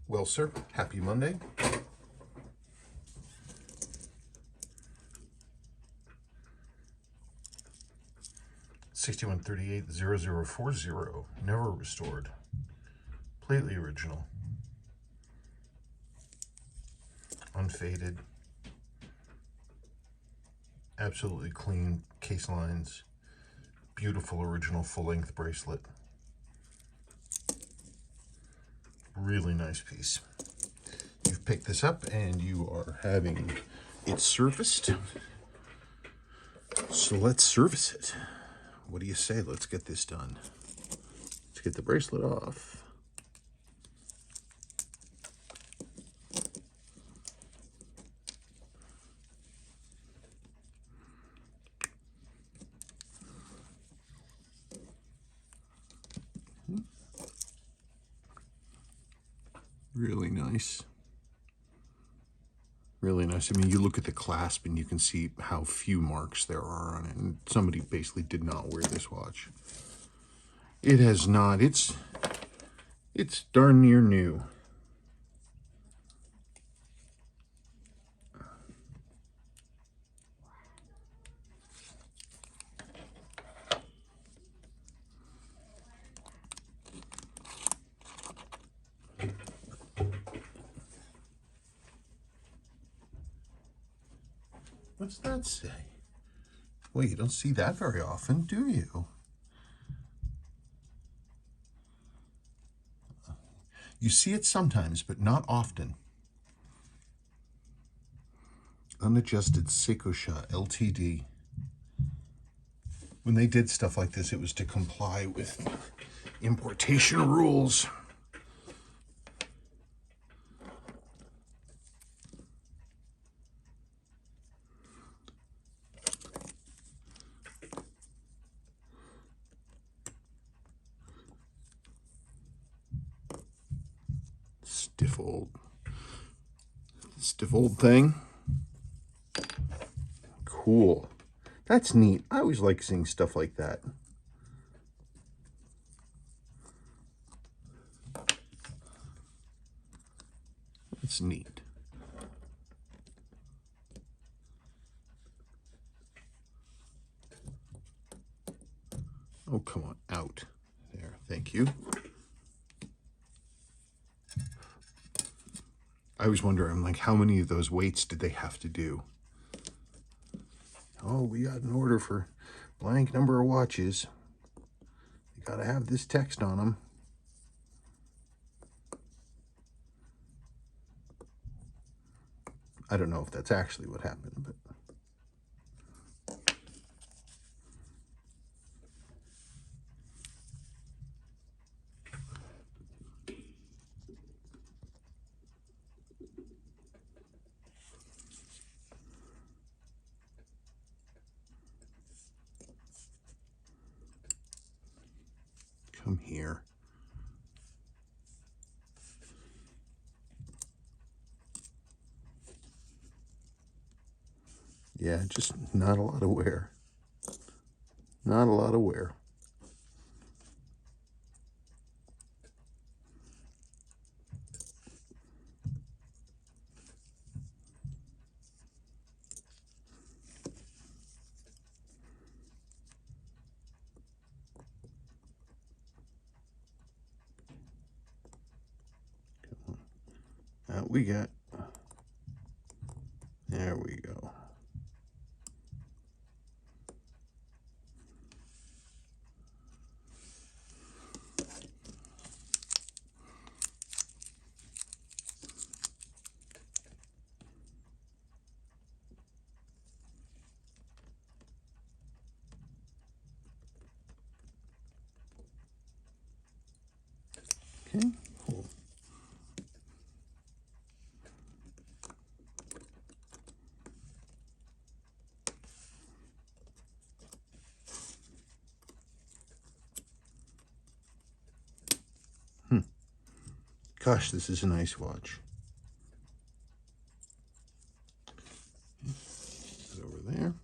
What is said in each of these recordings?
Well, sir, happy Monday. $6138-0040, never restored. Completely original. Unfaded. Absolutely clean case lines. Beautiful original full-length bracelet. Really nice piece. You've picked this up and you are having it serviced. So let's service it. What do you say? Let's get this done. Let's get the bracelet off. Really nice. Really nice. I mean, you look at the clasp and you can see how few marks there are on it. And somebody basically did not wear this watch. It has not. It's darn near new. What's that say? Well, you don't see that very often, do you? You see it sometimes, but not often. Unadjusted Seiko Ltd. When they did stuff like this, it was to comply with importation rules. Stiff old thing. Cool. That's neat. I always like seeing stuff like that. It's neat. Oh, come on, out. There, thank you. I always wonder, I'm like, how many of those weights did they have to do? Oh, we got an order for blank number of watches. You gotta have this text on them. I don't know if that's actually what happened, but come here. Yeah, just not a lot of wear. Not a lot of wear. Out we got. There we go. Okay, cool. Gosh, this is a nice watch. Put it over there.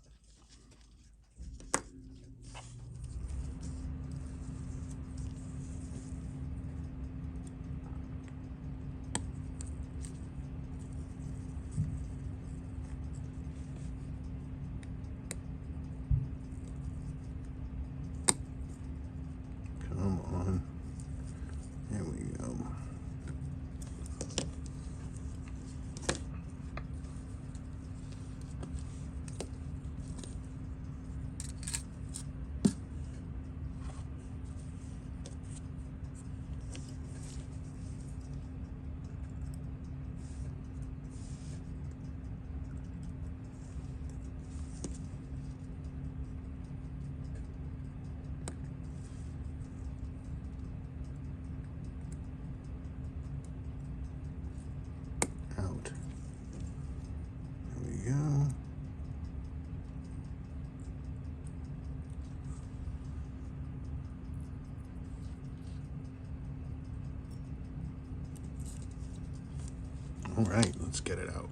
All right, let's get it out.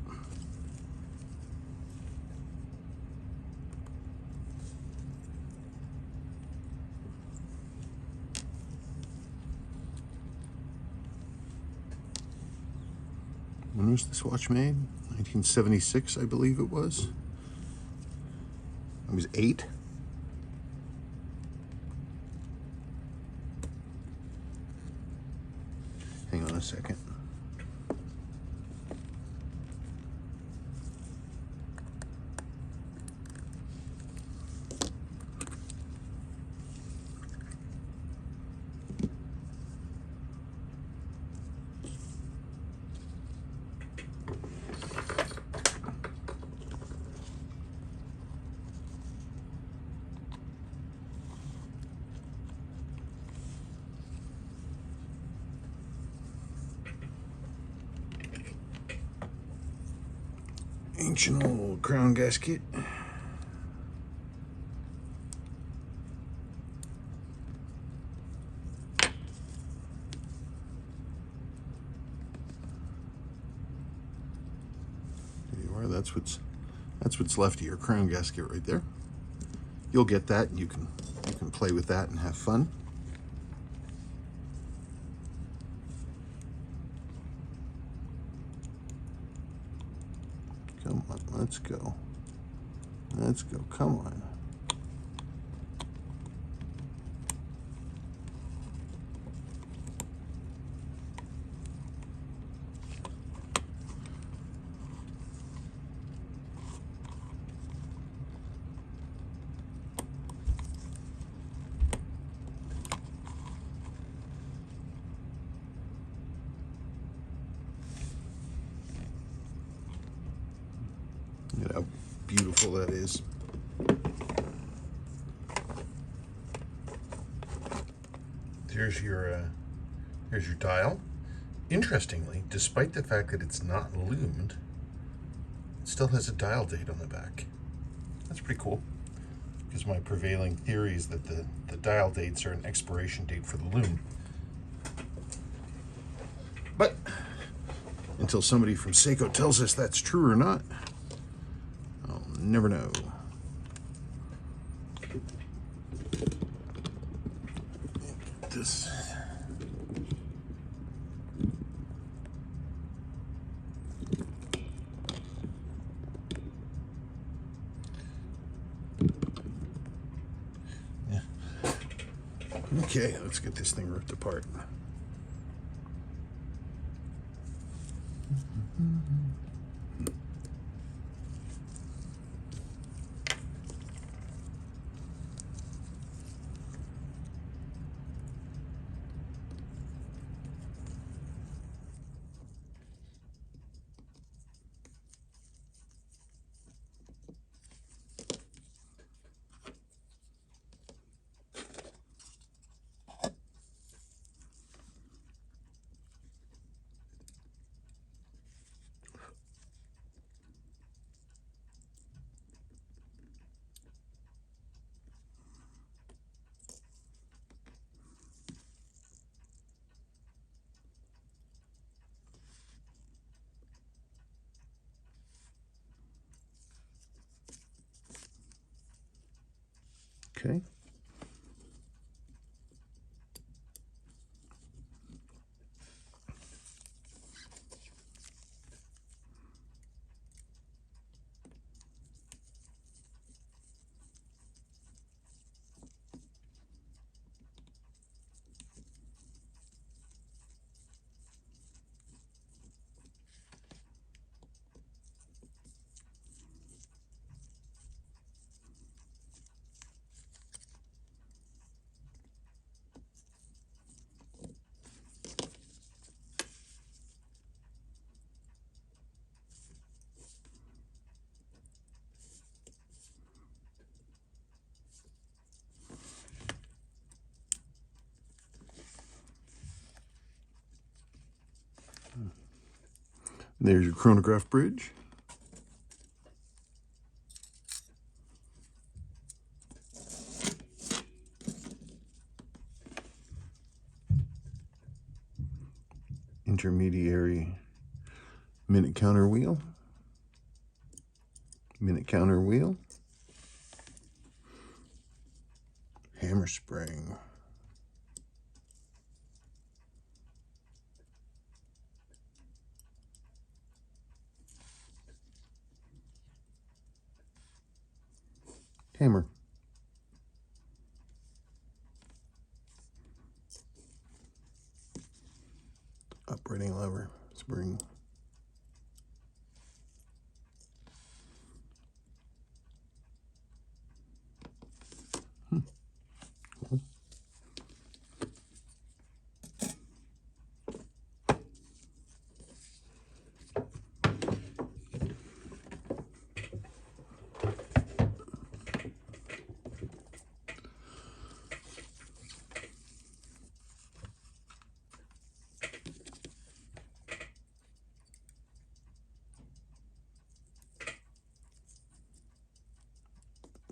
When was this watch made? 1976, I believe it was. I was 8. Hang on a second. Ancient old crown gasket. There you are. That's what's left of your crown gasket right there. You'll get that, and you can play with that and have fun. Come on, let's go. Let's go, come on. Look at how beautiful that is. Here's your dial. Interestingly, despite the fact that it's not lumed, it still has a dial date on the back. That's pretty cool, because my prevailing theory is that the dial dates are an expiration date for the lume. But until somebody from Seiko tells us that's true or not, I'll never know. This. Yeah. Okay, let's get this thing ripped apart. Okay. There's your chronograph bridge. Intermediary minute counter wheel, minute counter wheel, hammer spring, hammer, operating lever, spring, cool.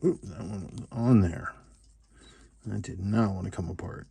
Ooh, that one was on there. That did not want to come apart.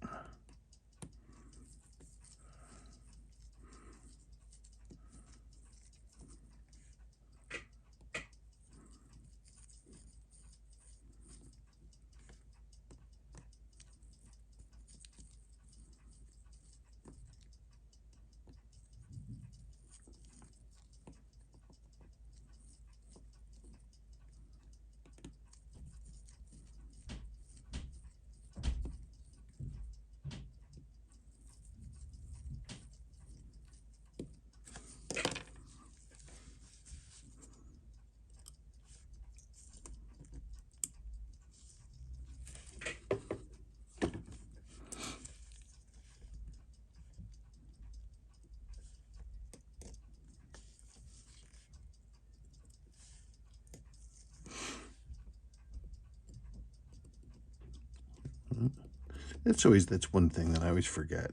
That's one thing that I always forget.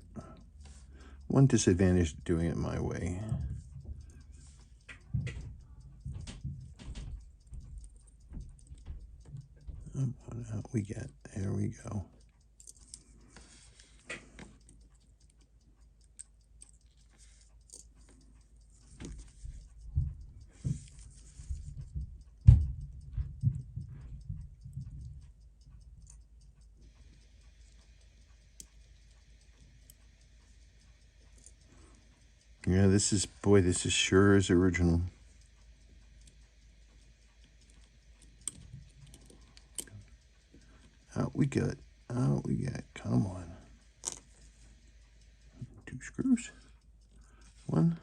One disadvantage to doing it my way. Out we get. There we go. Yeah, this is sure is original. Out we get. Out we get. Come on. 2 screws. 1.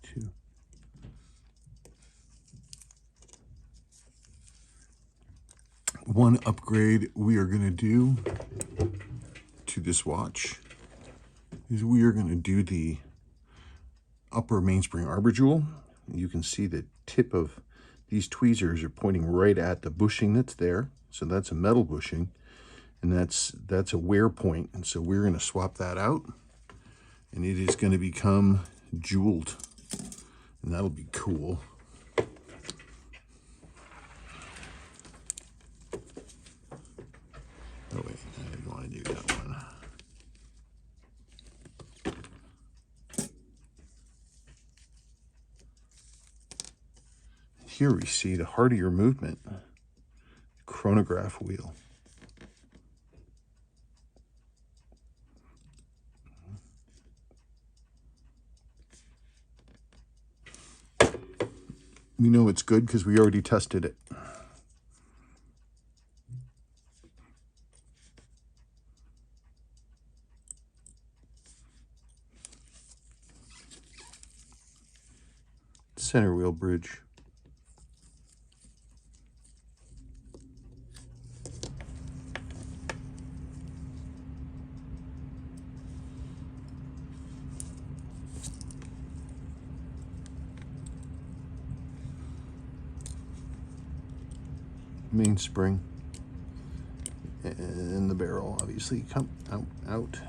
2. One upgrade we are going to do to this watch is we are going to do the upper mainspring arbor jewel. You can see the tip of these tweezers are pointing right at the bushing that's there. So that's a metal bushing, and that's a wear point. And so we're going to swap that out, and it is going to become jeweled, and that'll be cool. Oh wait, I didn't want to do that one. Here we see the hardier movement, chronograph wheel. We know it's good because we already tested it. Center wheel bridge. Mainspring. And the barrel obviously come out.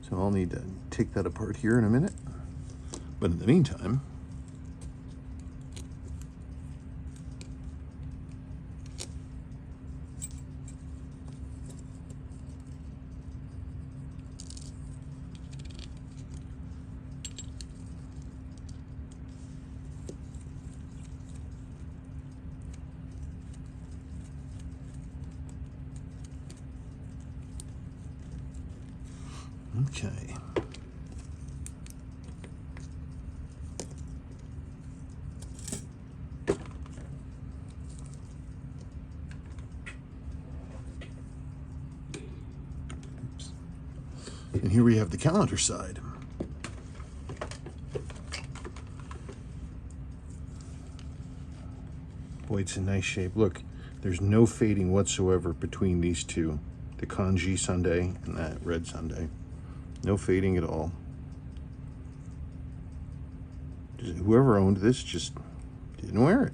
So I'll need to take that apart here in a minute. But in the meantime, Okay. Oops. And here we have the calendar side. Boy, it's in nice shape. Look, there's no fading whatsoever between these two, the kanji Sunday and that red Sunday. No fading at all. Whoever owned this just didn't wear it.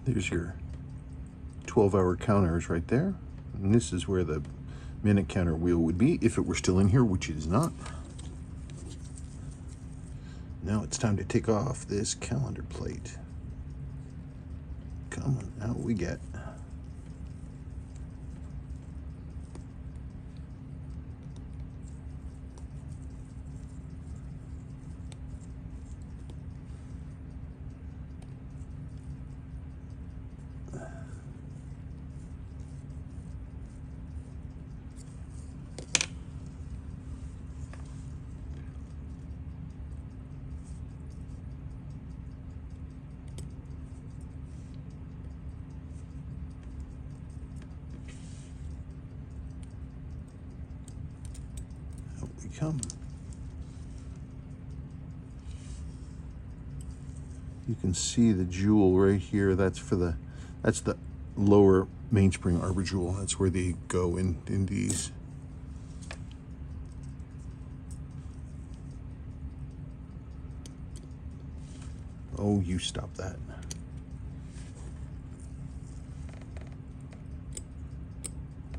There's your 12-hour counters right there. And this is where the minute counter wheel would be if it were still in here, which it is not. Now it's time to take off this calendar plate. Come on, out we get. Come. You can see the jewel right here. That's the lower mainspring arbor jewel. That's where they go in these. Oh, you stop that.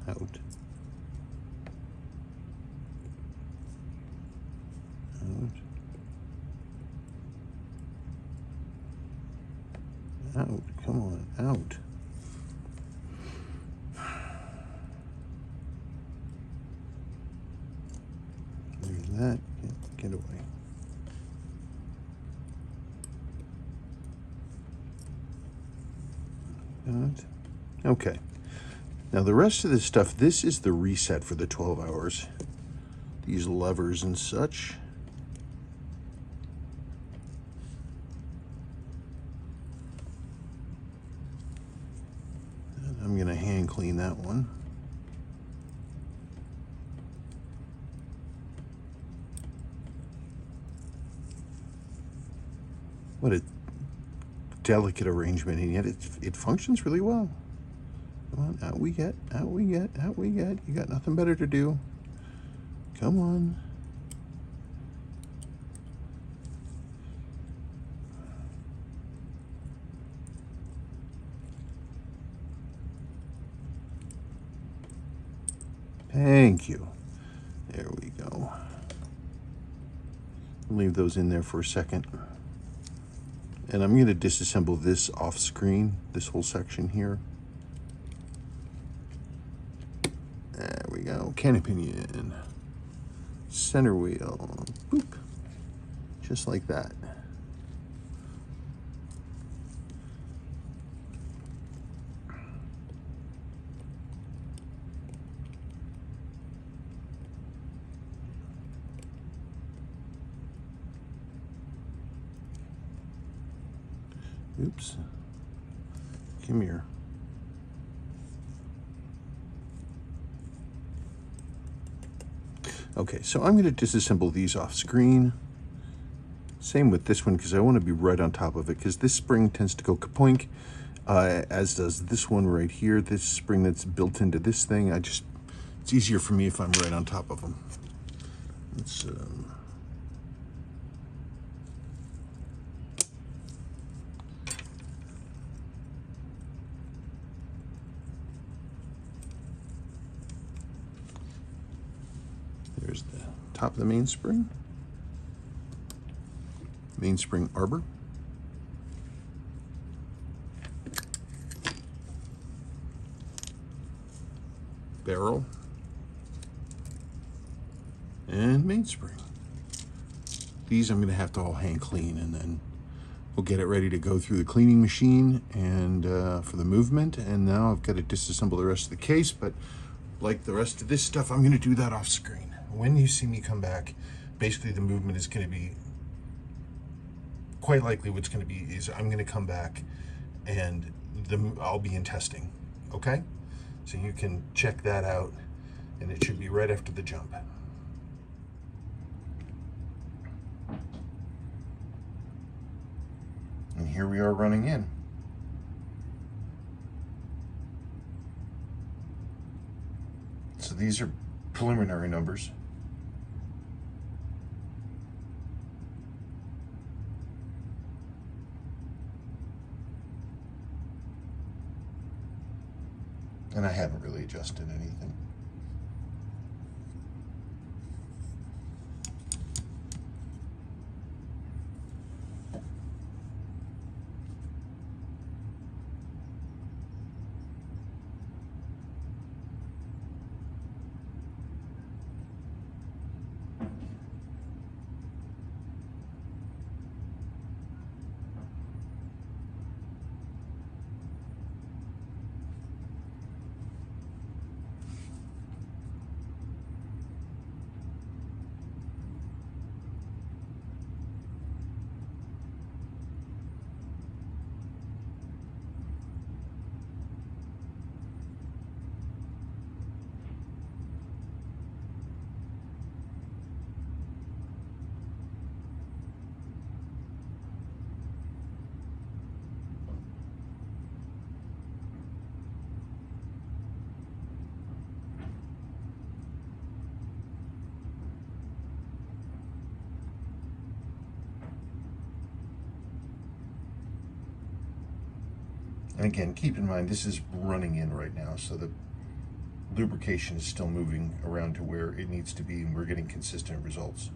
Out. Out, come on, out. There's that, get away. Out. Okay, now the rest of this stuff, this is the reset for the 12 hours. These levers and such. I'm going to hand clean that one. What a delicate arrangement, and yet it functions really well. Come on, out we get, out we get, out we get. You got nothing better to do. Come on. Thank you. There we go. Leave those in there for a second. And I'm going to disassemble this off screen, this whole section here. There we go. Cannon pinion. Center wheel. Boop. Just like that. Oops. Come here. Okay, so I'm going to disassemble these off screen. Same with this one because I want to be right on top of it because this spring tends to go kapoink, as does this one right here. This spring that's built into this thing, it's easier for me if I'm right on top of them. Let's there's the top of the mainspring arbor. Barrel. And mainspring. These I'm going to have to all hand clean, and then we'll get it ready to go through the cleaning machine and for the movement. And now I've got to disassemble the rest of the case, but like the rest of this stuff, I'm going to do that off screen. When you see me come back, basically the movement is going to be quite likely what's going to be is I'm going to come back and I'll be in testing. Okay? So you can check that out, and it should be right after the jump. And here we are running in. So these are preliminary numbers. And I haven't really adjusted anything. And again, keep in mind, this is running in right now, so the lubrication is still moving around to where it needs to be, and we're getting consistent results.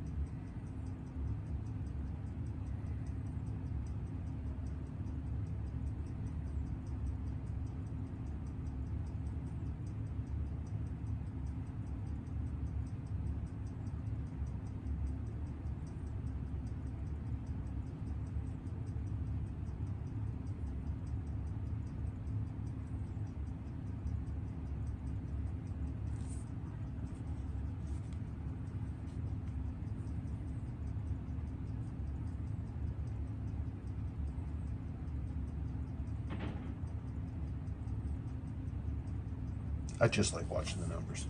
I just like watching the numbers.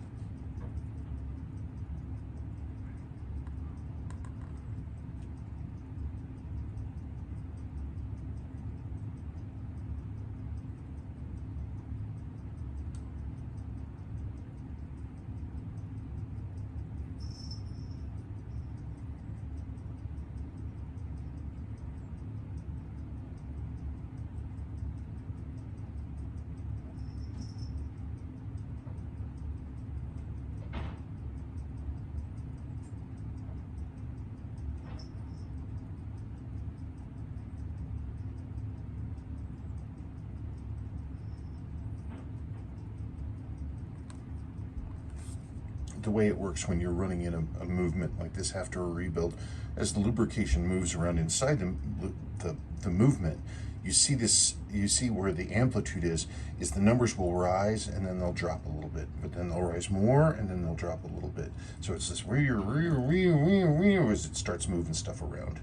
The way it works when you're running in a movement like this after a rebuild, as the lubrication moves around inside the movement, you see where the amplitude is the numbers will rise and then they'll drop a little bit, but then they'll rise more and then they'll drop a little bit. So it's this as it starts moving stuff around.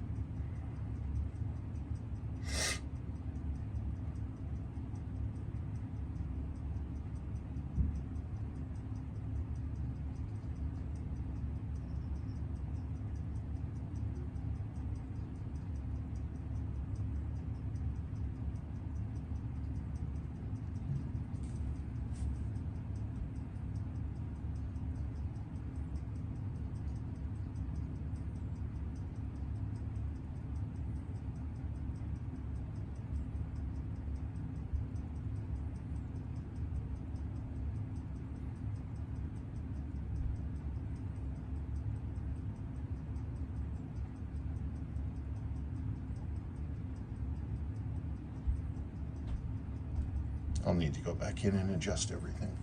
I'll need to go back in and adjust everything.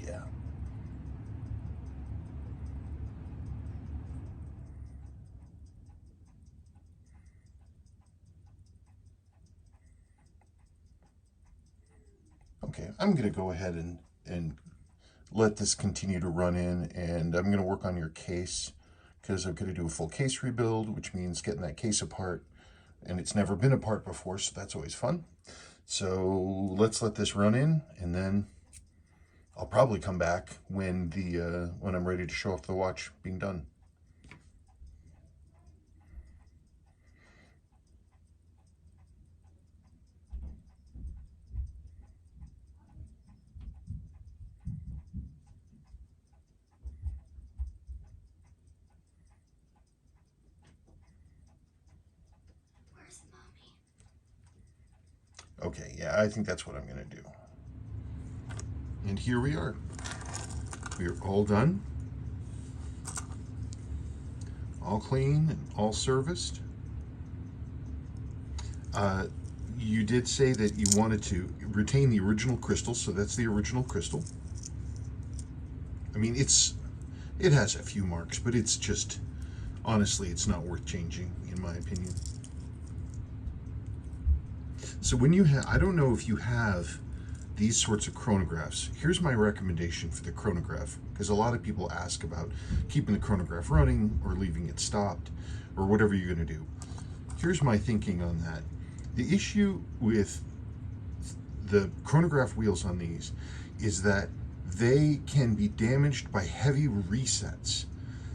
Yeah. Okay, I'm going to go ahead and let this continue to run in, and I'm going to work on your case because I'm going to do a full case rebuild, which means getting that case apart, and it's never been apart before, so that's always fun. So let's let this run in, and then I'll probably come back when when I'm ready to show off the watch being done. Where's Mommy? Okay, yeah, I think that's what I'm going to do. And here we are. We're all done. All clean and all serviced. You did say that you wanted to retain the original crystal, so that's the original crystal. I mean, it has a few marks, but it's just, honestly, it's not worth changing, in my opinion. So when you have, I don't know if you have these sorts of chronographs. Here's my recommendation for the chronograph, because a lot of people ask about keeping the chronograph running or leaving it stopped or whatever you're going to do. Here's my thinking on that. The issue with the chronograph wheels on these is that they can be damaged by heavy resets.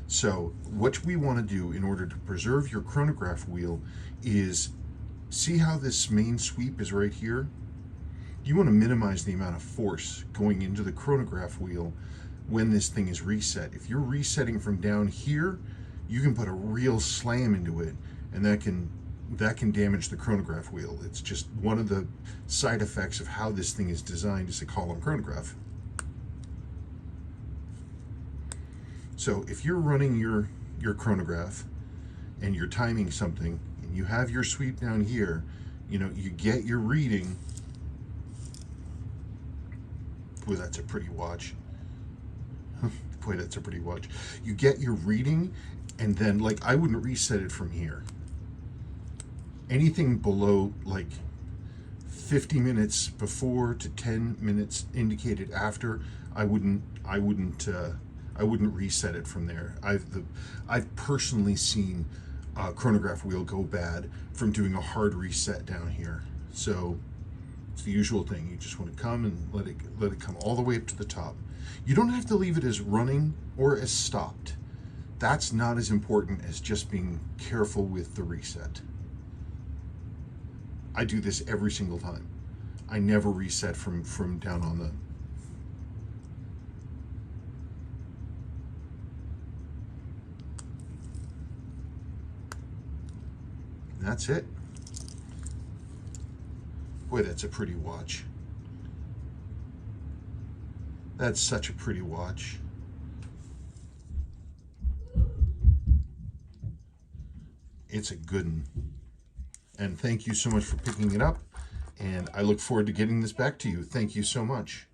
So what we want to do in order to preserve your chronograph wheel is, see how this main sweep is right here? You want to minimize the amount of force going into the chronograph wheel when this thing is reset. If you're resetting from down here, you can put a real slam into it, and that can damage the chronograph wheel. It's just one of the side effects of how this thing is designed as a column chronograph. So if you're running your chronograph and you're timing something and you have your sweep down here, you know, you get your reading. Boy, that's a pretty watch. Boy, that's a pretty watch. You get your reading, and then, like, I wouldn't reset it from here. Anything below, like, 50 minutes before to 10 minutes indicated after, I wouldn't reset it from there. I've personally seen a chronograph wheel go bad from doing a hard reset down here. So it's the usual thing. You just want to come and let it come all the way up to the top. You don't have to leave it as running or as stopped. That's not as important as just being careful with the reset. I do this every single time. I never reset from down on the... That's it. Boy, that's a pretty watch. That's such a pretty watch. It's a good one. And thank you so much for picking it up. And I look forward to getting this back to you. Thank you so much.